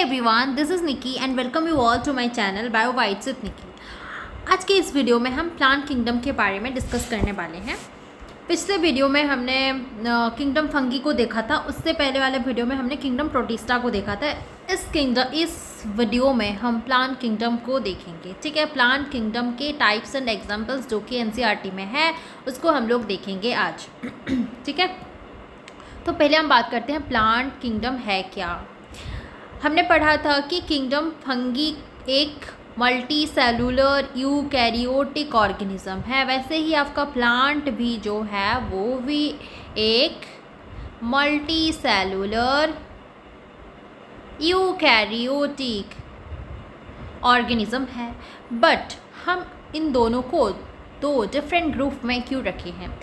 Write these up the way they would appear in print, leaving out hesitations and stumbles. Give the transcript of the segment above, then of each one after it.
Everyone, this is Nikki and welcome you all to my channel bio bytes with Nikki. आज के इस video में हम प्लांट किंगडम के बारे में डिस्कस करने वाले हैं। पिछले वीडियो में हमने किंगडम फंगी को देखा था, उससे पहले वाले वीडियो में हमने किंगडम प्रोटिस्टा को देखा था। इस वीडियो में हम प्लांट किंगडम को देखेंगे। ठीक है, प्लांट किंगडम के टाइप्स एंड एग्जांपल्स जो कि एनसीईआरटी में है उसको हम लोग देखेंगे आज। ठीक है, तो पहले हम बात करते हैं प्लांट किंगडम है क्या। हमने पढ़ा था कि किंगडम फंगी एक मल्टी सेलुलर यूकैरियोटिक ऑर्गेनिज्म है, वैसे ही आपका प्लांट भी जो है वो भी एक मल्टी सेलुलर यूकैरियोटिक ऑर्गेनिज्म है। बट हम इन दोनों को दो डिफरेंट ग्रुप में क्यों रखे हैं?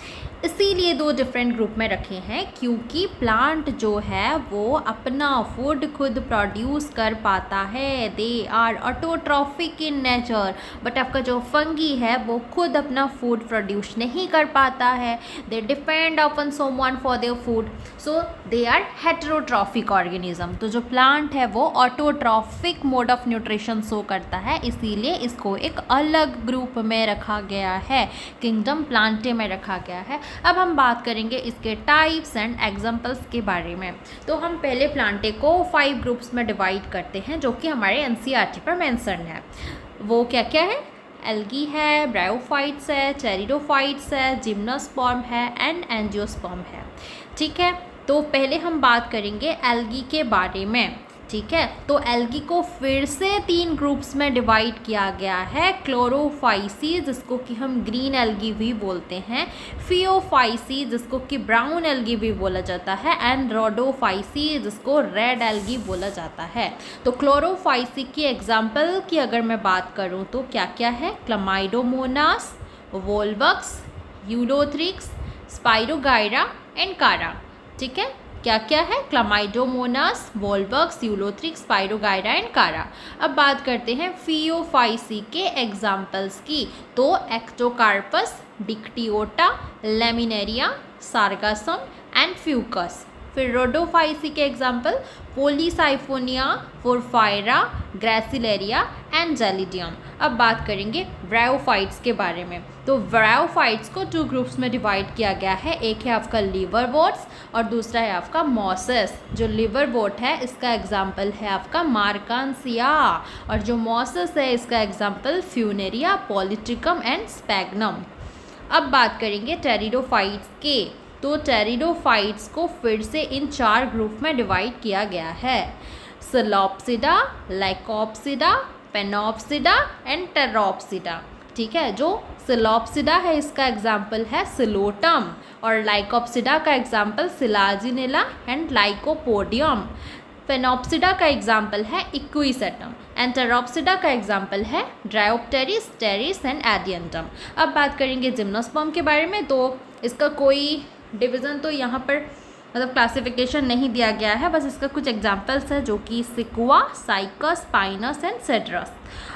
इसीलिए दो डिफरेंट ग्रुप में रखे हैं क्योंकि प्लांट जो है वो अपना फूड खुद प्रोड्यूस कर पाता है। They are autotrophic in nature. But आपका जो फंगी है वो खुद अपना फूड प्रोड्यूस नहीं कर पाता है। They depend upon someone for their food, so they are heterotrophic organism. तो जो प्लांट है वो autotrophic mode of nutrition show करता है, इसीलिए इसको एक अलग ग्रुप में रखा गया है, किंगडम प्लांटे में रखा गया है। अब हम बात करेंगे इसके टाइप्स एंड एग्जांपल्स के बारे में। तो हम पहले प्लांटे को 5 ग्रुप्स में डिवाइड करते हैं जो कि हमारे एनसीईआरटी पर मेंशन है। वो क्या क्या है? एल्गी है, ब्रायोफाइट्स है, टेरिडोफाइट्स है, जिम्नोस्पर्म है एंड एंजियोस्पर्म है। ठीक है, तो पहले हम बात करेंगे एल्गी के बारे में। ठीक है, तो एल्गी को फिर से 3 ग्रुप्स में डिवाइड किया गया है। क्लोरोफाइसी जिसको कि हम ग्रीन एल्गी भी बोलते हैं, फियोफाइसी जिसको कि ब्राउन एल्गी भी बोला जाता है एंड रोडोफाइसी जिसको रेड एल्गी बोला जाता है। तो क्लोरोफाइसी की एग्जाम्पल की अगर मैं बात करूँ तो क्या क्या है? क्लमाइडोमोनास, वोल्वक्स, यूलोथ्रिक्स, स्पाइरोगाइरा एंड कारा। ठीक है, क्या क्या है? क्लमाइडोमोनास, वोल्वक्स, यूलोथ्रिक्स, स्पाइरोगाइरा एंड कारा। अब बात करते हैं फियोफाइसी के एग्जाम्पल्स की। तो Ectocarpus, Dictyota, Laminaria, Sargassum and Fucus. फिर रोडोफाइसी के example Polysiphonia, Porphyra, Gracilaria and Gelidium. अब बात करेंगे ब्रायोफाइट्स के बारे में। तो ब्रायोफाइट्स को 2 ग्रुप्स में डिवाइड किया गया है। एक है आपका लिवरवोर्ट्स और दूसरा है आपका मॉसेस। जो लिवरवोर्ट है इसका एग्जाम्पल है आपका मार्कांसिया और जो मॉसेस है इसका एग्जाम्पल फ्यूनेरिया, पॉलीट्रिकम एंड स्पैग्नम। अब बात करेंगे टेरिडोफाइट्स के। तो टेरिडोफाइट्स को फिर से इन 4 ग्रुप में डिवाइड किया गया है। Psilopsida, Lycopsida, पेनोप्सिडा and Pteropsida. ठीक है, जो सिलोप्सिडा है इसका एग्जाम्पल है सिलोटम और लाइकोप्सिडा का एग्जाम्पल सिलाजिनेला एंड लाइकोपोडियम। फेनोप्सिडा का एग्जाम्पल है इक्विसेटम एंड टेरोप्सिडा का एग्जाम्पल है ड्रायोप्टेरिस, टेरिस एंड एडियंटम। अब बात करेंगे जिम्नोस्पर्म के बारे में। तो इसका कोई डिवीज़न तो यहाँ पर मतलब क्लासिफिकेशन नहीं दिया गया है, बस इसका कुछ एग्जाम्पल्स है जो कि सिक्वा, साइकस, पाइनस एंड सेड्रस।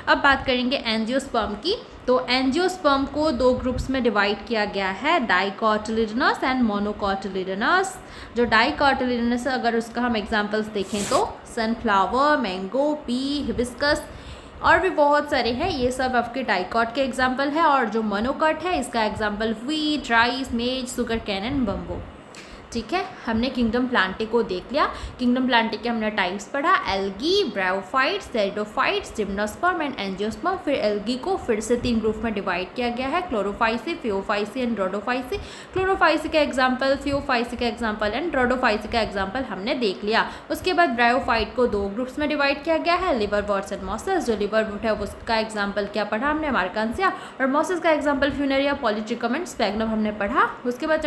अब बात करेंगे एंजियोस्पर्म की। तो एंजियोस्पर्म को 2 ग्रुप्स में डिवाइड किया गया है, डाइकोटिलिडनस एंड मोनोकोटिलिडनस। जो डाइकोटिलिडनस अगर उसका हम एग्जाम्पल्स देखें तो सनफ्लावर, मैंगो, पी, हिबिस्कस और भी बहुत सारे हैं, ये सब आपके डाइकॉट के एग्जाम्पल है। और जो मोनोकॉट है इसका एग्जाम्पल व्हीट, राइस, मेज, शुगर कैन एंड बम्बो। ठीक है, हमने किंगडम प्लांटे को देख लिया। किंगडम प्लांटे के हमने टाइप्स पढ़ा, algae, bryophytes, pteridophytes, gymnosperm and angiosperm. फिर एल्गी को फिर से 3 ग्रुप में डिवाइड किया गया है, Chlorophyceae, Phaeophyceae and Rhodophyceae. Chlorophyceae का एग्जाम्पल, फियोफाइसी का एग्जाम्पल एंड रोडोफाइसी का एग्जाम्पल हमने देख लिया। उसके बाद ब्रायोफाइट को 2 ग्रुप्स में डिवाइड किया गया है, लिवरवोर्ट्स एंड मॉसेस। जो लिवरवोर्ट है उसका एग्जाम्पल क्या पढ़ा हमने? मार्कांसिया। और मॉसेस का एग्जाम्पल फ्यूनेरिया, पॉलीट्रिकम एंड स्पैग्नम हमने पढ़ा। उसके बाद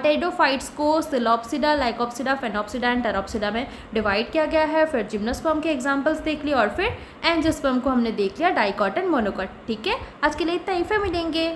टेरिडोफाइट्स को सिलोप्सिडा, लाइकोप्सिडा, फेनोप्सिडा एंड टेरोप्सिडा में डिवाइड किया गया है। फिर जिम्नोस्पर्म के एग्जाम्पल्स देख लिए और फिर एंजियोस्पर्म को हमने देख लिया, डाइकॉट एंड मोनोकॉट। ठीक है, आज के लिए इतना ही, फिर मिलेंगे।